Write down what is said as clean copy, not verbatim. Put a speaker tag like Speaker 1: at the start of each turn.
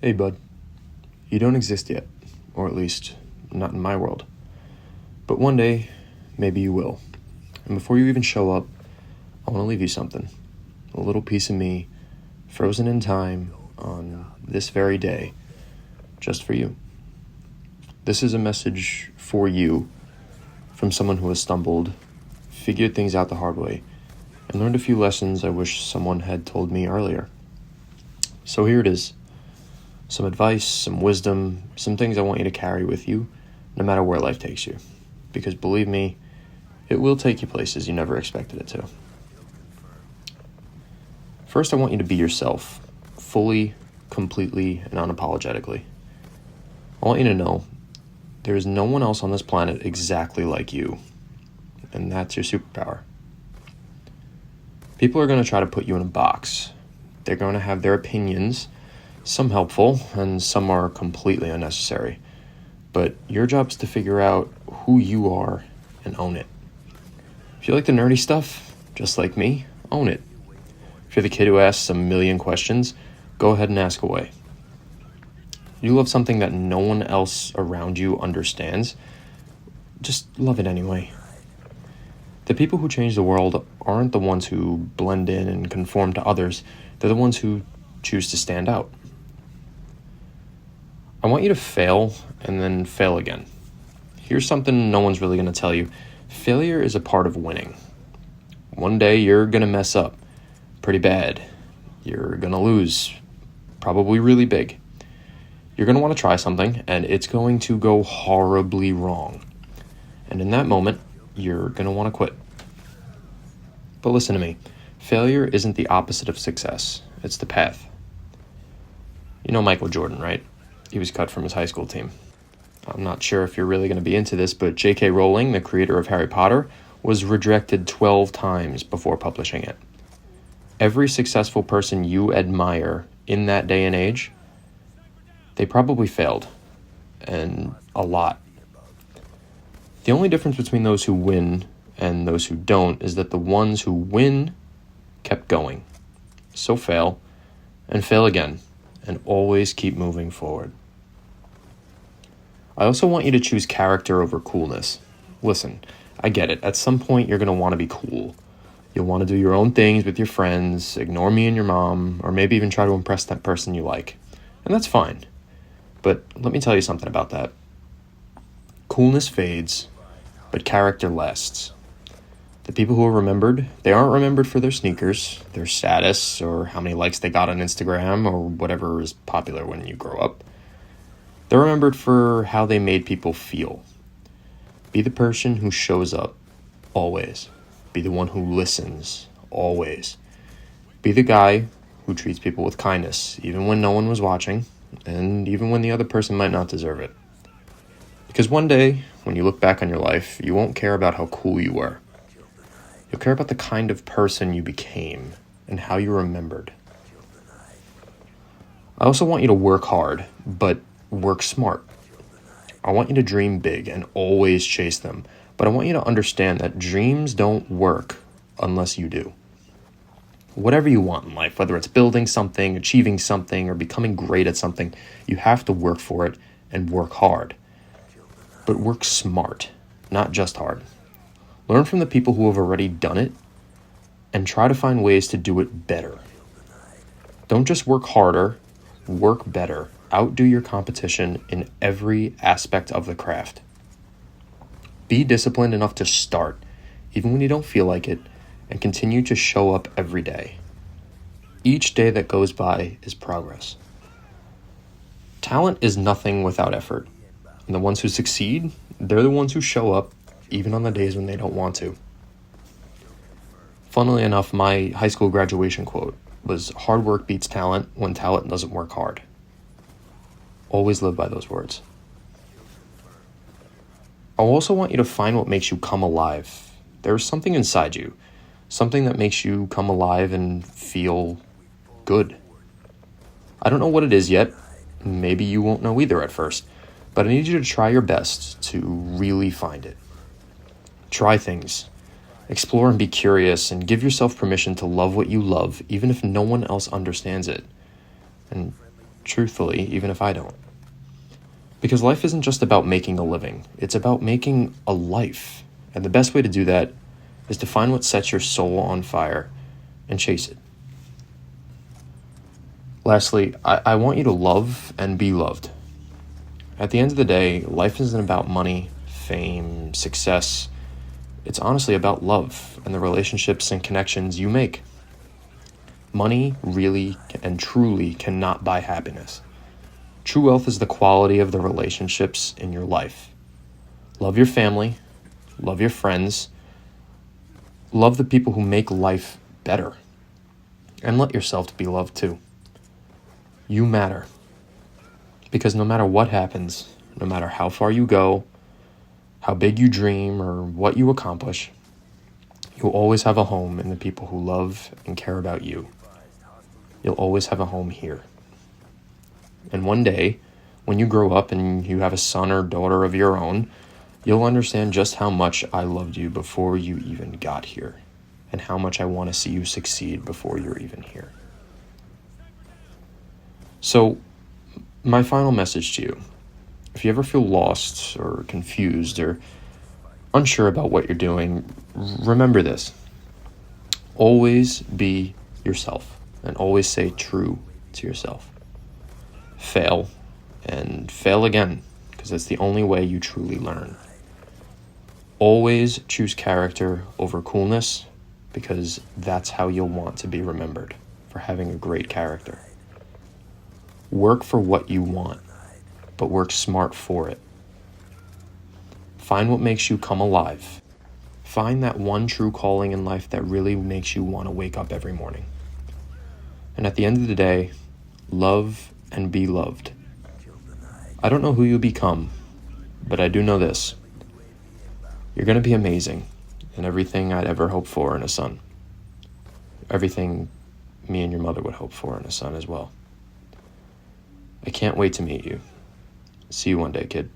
Speaker 1: Hey bud, you don't exist yet, or at least not in my world. But one day, maybe you will. And before you even show up, I want to leave you something. A little piece of me, frozen in time on this very day, just for you. This is a message for you from someone who has stumbled, figured things out the hard way, and learned a few lessons I wish someone had told me earlier. So here it is. Some advice, some wisdom, some things I want you to carry with you, no matter where life takes you. Because believe me, it will take you places you never expected it to. First, I want you to be yourself, fully, completely, and unapologetically. I want you to know there is no one else on this planet exactly like you, and that's your superpower. People are going to try to put you in a box. They're going to have their opinions, some helpful, and some are completely unnecessary. But your job is to figure out who you are and own it. If you like the nerdy stuff, just like me, own it. If you're the kid who asks a million questions, go ahead and ask away. You love something that no one else around you understands, just love it anyway. The people who change the world aren't the ones who blend in and conform to others. They're the ones who choose to stand out. I want you to fail and then fail again. Here's something no one's really going to tell you. Failure is a part of winning. One day you're going to mess up pretty bad. You're going to lose, probably really big. You're going to want to try something and it's going to go horribly wrong. And in that moment, you're going to want to quit. But listen to me. Failure isn't the opposite of success. It's the path. You know Michael Jordan, right? He was cut from his high school team. I'm not sure if you're really going to be into this, but J.K. Rowling, the creator of Harry Potter, was rejected 12 times before publishing it. Every successful person you admire in that day and age, they probably failed, and a lot. The only difference between those who win and those who don't is that the ones who win kept going. So fail, and fail again, and always keep moving forward. I also want you to choose character over coolness. Listen, I get it. At some point, you're going to want to be cool. You'll want to do your own things with your friends, ignore me and your mom, or maybe even try to impress that person you like. And that's fine. But let me tell you something about that. Coolness fades, but character lasts. The people who are remembered, they aren't remembered for their sneakers, their status, or how many likes they got on Instagram, or whatever is popular when you grow up. They're remembered for how they made people feel. Be the person who shows up, always. Be the one who listens, always. Be the guy who treats people with kindness, even when no one was watching, and even when the other person might not deserve it. Because one day, when you look back on your life, you won't care about how cool you were. You'll care about the kind of person you became and how you're remembered. I also want you to work hard, but work smart. I want you to dream big and always chase them, but I want you to understand that dreams don't work unless you do. Whatever you want in life, whether it's building something, achieving something, or becoming great at something, you have to work for it and work hard. But work smart, not just hard. Learn from the people who have already done it and try to find ways to do it better. Don't just work harder, work better. Outdo your competition in every aspect of the craft. Be disciplined enough to start, even when you don't feel like it, and continue to show up every day. Each day that goes by is progress. Talent is nothing without effort. And the ones who succeed, they're the ones who show up, even on the days when they don't want to. Funnily enough, my high school graduation quote was, "Hard work beats talent when talent doesn't work hard." Always live by those words. I also want you to find what makes you come alive. There's something inside you, something that makes you come alive and feel good. I don't know what it is yet. Maybe you won't know either at first, but I need you to try your best to really find it. Try things. Explore and be curious and give yourself permission to love what you love, even if no one else understands it. And truthfully, even if I don't. Because life isn't just about making a living, it's about making a life. And the best way to do that is to find what sets your soul on fire and chase it. Lastly, I want you to love and be loved. At the end of the day, life isn't about money, fame, success. It's honestly about love and the relationships and connections you make. Money really and truly cannot buy happiness. True wealth is the quality of the relationships in your life. Love your family, love your friends, love the people who make life better, and let yourself be loved too. You matter. Because no matter what happens, no matter how far you go, how big you dream, or what you accomplish, you'll always have a home in the people who love and care about you. You'll always have a home here. And one day, when you grow up and you have a son or daughter of your own, you'll understand just how much I loved you before you even got here, and how much I want to see you succeed before you're even here. So, my final message to you, if you ever feel lost or confused or unsure about what you're doing, remember this. Always be yourself and always stay true to yourself. Fail and fail again, because that's the only way you truly learn. Always choose character over coolness, because that's how you'll want to be remembered, for having a great character. Work for what you want, but work smart for it. Find what makes you come alive. Find that one true calling in life that really makes you want to wake up every morning. And at the end of the day, love and be loved. I don't know who you become, but I do know this. You're going to be amazing and everything I'd ever hoped for in a son. Everything me and your mother would hope for in a son as well. I can't wait to meet you. See you one day, kid.